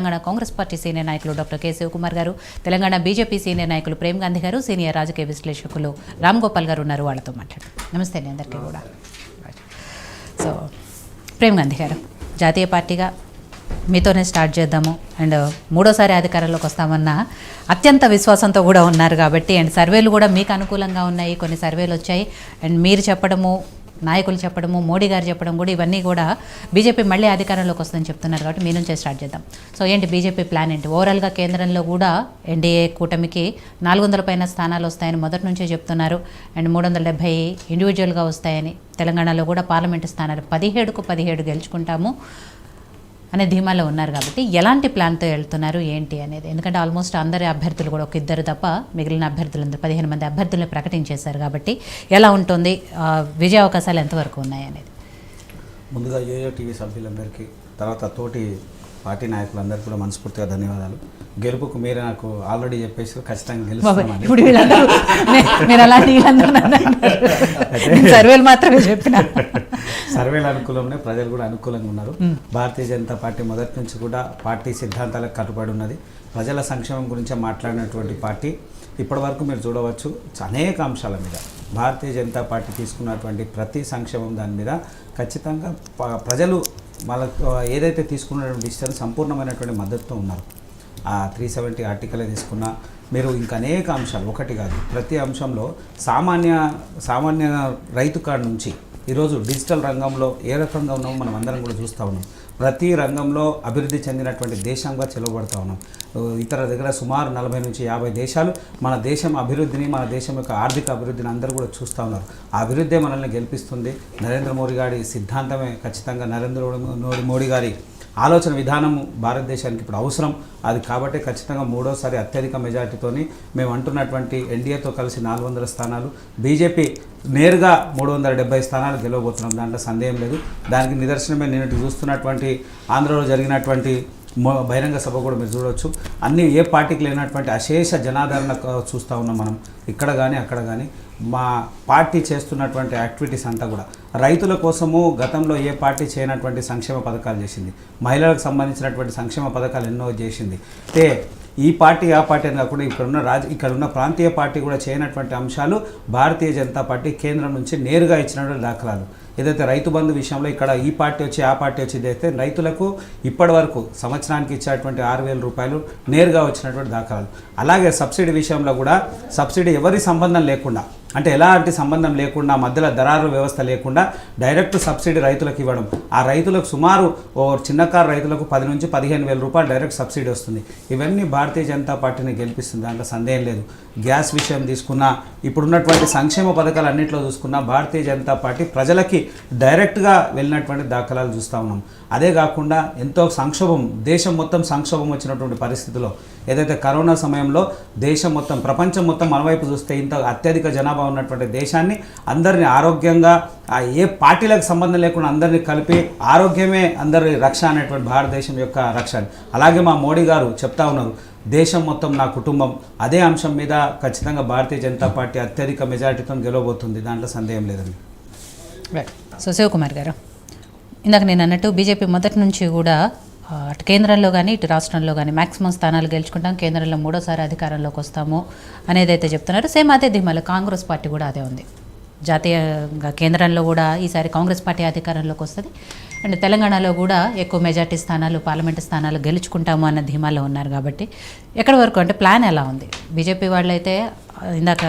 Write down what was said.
Telangana Congress party senior నాయకులు doctor K Shivakumar గారు, Telangana BJP senior నాయకులు ప్రేమ్ గాంధీ గారు, సీనియర్ రాజకీయ విశ్లేషకులు రామ్ గోపాల్ గారు ఉన్నారు. వాళ్ళతో మాట్లాడారు. నమస్తే అండి అందరికీ కూడా. సో ప్రేమ్ గాంధీ గారు, జాతీయ పార్టీగా మీతోనే స్టార్ట్ చేద్దాము. అండ్ మూడోసారి అధికారంలోకి వస్తామన్న అత్యంత విశ్వాసంతో కూడా ఉన్నారు కాబట్టి, అండ్ సర్వేలు కూడా మీకు అనుకూలంగా ఉన్నాయి. కొన్ని సర్వేలు వచ్చాయి. అండ్ మీరు చెప్పడము, నాయకులు చెప్పడము, మోడీ గారు చెప్పడం కూడా, ఇవన్నీ కూడా బీజేపీ మళ్ళీ అధికారంలోకి వస్తుందని చెప్తున్నారు. కాబట్టి మీ నుంచే స్టార్ట్ చేద్దాం. సో ఏంటి బీజేపీ ప్లాన్ ఏంటి? ఓవరాల్గా కేంద్రంలో కూడా ఎన్డీఏ కూటమికి 400 పైన స్థానాలు వస్తాయని మొదటి నుంచే చెప్తున్నారు. అండ్ 370 ఇండివిజువల్గా వస్తాయని, తెలంగాణలో కూడా పార్లమెంటు స్థానాలు 17కు 17 గెలుచుకుంటాము అనే ధీమాలో ఉన్నారు. కాబట్టి ఎలాంటి ప్లాన్తో వెళ్తున్నారు ఏంటి అనేది, ఎందుకంటే ఆల్మోస్ట్ అందరి అభ్యర్థులు కూడా ఒక ఇద్దరు తప్ప మిగిలిన అభ్యర్థులందరూ 15 మంది అభ్యర్థులను ప్రకటించేశారు. కాబట్టి ఎలా ఉంటుంది, విజయ అవకాశాలు ఎంతవరకు ఉన్నాయి అనేది? ముందుగా యోయో టీవీ సభ్యులందరికీ, తర్వాత తోటి పార్టీ నాయకులందరికీ కూడా మనస్ఫూర్తిగా ధన్యవాదాలు. గెలుపుకు మీరు నాకు ఆల్రెడీ చెప్పేసి ఖచ్చితంగా గెలుస్తామని. సర్వేలు మాత్రమే చెప్పిన సర్వేల అనుకూలంలో ప్రజలు కూడా అనుకూలంగా ఉన్నారు. భారతీయ జనతా పార్టీ మొదటి నుంచి కూడా పార్టీ సిద్ధాంతాలకు కట్టుబడి ఉన్నది. ప్రజల సంక్షేమం గురించి మాట్లాడినటువంటి పార్టీ. ఇప్పటి వరకు మీరు చూడవచ్చు, అనేక అంశాల మీద భారతీయ జనతా పార్టీ తీసుకున్నటువంటి ప్రతి సంక్షేమం దాని మీద ఖచ్చితంగా ప్రజలు వాళ్ళకు ఏదైతే తీసుకున్నటువంటి డిసిషన్ సంపూర్ణమైనటువంటి మద్దతుతో ఉన్నారు. ఆ 370 ఆర్టికలే తీసుకున్నా, మీరు ఇంకా అనేక అంశాలు, ఒకటి కాదు, ప్రతి అంశంలో సామాన్య రైతు కాడ నుంచి ఈరోజు డిజిటల్ రంగంలో ఏ రకంగా ఉన్నామో మనం అందరం కూడా చూస్తూ ఉన్నాం. ప్రతి రంగంలో అభివృద్ధి చెందినటువంటి దేశంగా చెలవబడుతూ ఉన్నాం. ఇతర దగ్గర సుమారు 40 నుంచి 50 దేశాలు మన దేశం అభివృద్ధిని, మన దేశం యొక్క ఆర్థిక అభివృద్ధిని అందరూ కూడా చూస్తూ ఉన్నారు. ఆ అభివృద్ధి మనల్ని గెలిపిస్తుంది. నరేంద్ర మోడీ గారి సిద్ధాంతమే ఖచ్చితంగా, నరేంద్ర మోడీ గారి ఆలోచన విధానము భారతదేశానికి ఇప్పుడు అవసరం. అది కాబట్టి ఖచ్చితంగా మూడోసారి అత్యధిక మెజార్టీతోని మేము అంటున్నటువంటి ఎన్డీఏతో కలిసి 400 స్థానాలు, బీజేపీ నేరుగా 370 స్థానాలు గెలవబోతున్నాం. దాంట్లో సందేహం లేదు. దానికి నిదర్శనమే నిన్నటి చూస్తున్నటువంటి ఆంధ్రలో జరిగినటువంటి బహిరంగ సభ కూడా మీరు చూడవచ్చు. అన్ని ఏ పార్టీకి లేనటువంటి అశేష జనాదరణ చూస్తూ ఉన్నాం మనం. ఇక్కడ కానీ అక్కడ కానీ మా పార్టీ చేస్తున్నటువంటి యాక్టివిటీస్ అంతా కూడా రైతుల కోసము గతంలో ఏ పార్టీ చేయనటువంటి సంక్షేమ పథకాలు చేసింది. మహిళలకు సంబంధించినటువంటి సంక్షేమ పథకాలు ఎన్నో చేసింది. అంటే ఈ పార్టీ ఆ పార్టీ అని కాకుండా ఇక్కడున్న ప్రాంతీయ పార్టీ కూడా చేయనటువంటి అంశాలు భారతీయ జనతా పార్టీ కేంద్రం నుంచి నేరుగా ఇచ్చినటువంటి దాఖలాలు. ఏదైతే రైతు బంధు విషయంలో ఇక్కడ ఈ పార్టీ వచ్చి ఆ పార్టీ వచ్చి అయితే రైతులకు ఇప్పటి వరకు సంవత్సరానికి ఇచ్చేటువంటి 6,000 రూపాయలు నేరుగా వచ్చినటువంటి దాఖలాలు. అలాగే సబ్సిడీ విషయంలో కూడా సబ్సిడీ ఎవరి సంబంధం లేకుండా, అంటే ఎలాంటి సంబంధం లేకుండా, మధ్యలో దళారు వ్యవస్థ లేకుండా డైరెక్ట్ సబ్సిడీ రైతులకు ఇవ్వడం. ఆ రైతులకు సుమారు చిన్నకారు రైతులకు 10 నుంచి 15,000 రూపాయలు డైరెక్ట్ సబ్సిడీ వస్తుంది. ఇవన్నీ భారతీయ జనతా పార్టీని గెలిపిస్తుంది, దాంట్లో సందేహం లేదు. గ్యాస్ విషయం తీసుకున్నా, ఇప్పుడున్నటువంటి సంక్షేమ పథకాలు అన్నింటిలో చూసుకున్నా భారతీయ జనతా పార్టీ ప్రజలకి డైరెక్ట్గా వెళ్ళినటువంటి దాఖలాలు చూస్తూ ఉన్నాం. అదే కాకుండా ఎంతో సంక్షోభం, దేశం మొత్తం సంక్షోభం వచ్చినటువంటి పరిస్థితిలో, ఏదైతే కరోనా సమయంలో దేశం మొత్తం, ప్రపంచం మొత్తం మన వైపు చూస్తే ఇంత అత్యధిక జనాభా ఉన్నటువంటి దేశాన్ని అందరినీ ఆరోగ్యంగా, ఏ పార్టీలకు సంబంధం లేకుండా అందరినీ కలిపి ఆరోగ్యమే అందరి రక్ష అనేటువంటి భారతదేశం యొక్క రక్ష. అలాగే మా మోడీ గారు చెప్తా ఉన్నారు, దేశం మొత్తం నా కుటుంబం. అదే అంశం మీద ఖచ్చితంగా భారతీయ జనతా పార్టీ అత్యధిక మెజారిటీతో గెలవబోతుంది, దాంట్లో సందేహం లేదండి. సో శివకుమార్ గారు, ఇందాక నేను అన్నట్టు బీజేపీ మొదటి నుంచి కూడా అటు కేంద్రంలో కానీ ఇటు రాష్ట్రంలో కానీ మ్యాక్సిమం స్థానాలు గెలుచుకుంటాం, కేంద్రంలో మూడోసారి అధికారంలోకి వస్తాము అనేది అయితే చెప్తున్నారు. సేమ్ అదే ధీమాలో కాంగ్రెస్ పార్టీ కూడా అదే ఉంది. జాతీయంగా కేంద్రంలో కూడా ఈసారి కాంగ్రెస్ పార్టీ అధికారంలోకి వస్తుంది. అండ్ తెలంగాణలో కూడా ఎక్కువ మెజార్టీ స్థానాలు, పార్లమెంటు స్థానాలు గెలుచుకుంటాము అన్న ధీమాలో ఉన్నారు. కాబట్టి ఎక్కడి వరకు అంటే ప్లాన్ ఎలా ఉంది? బీజేపీ వాళ్ళైతే ఇందాక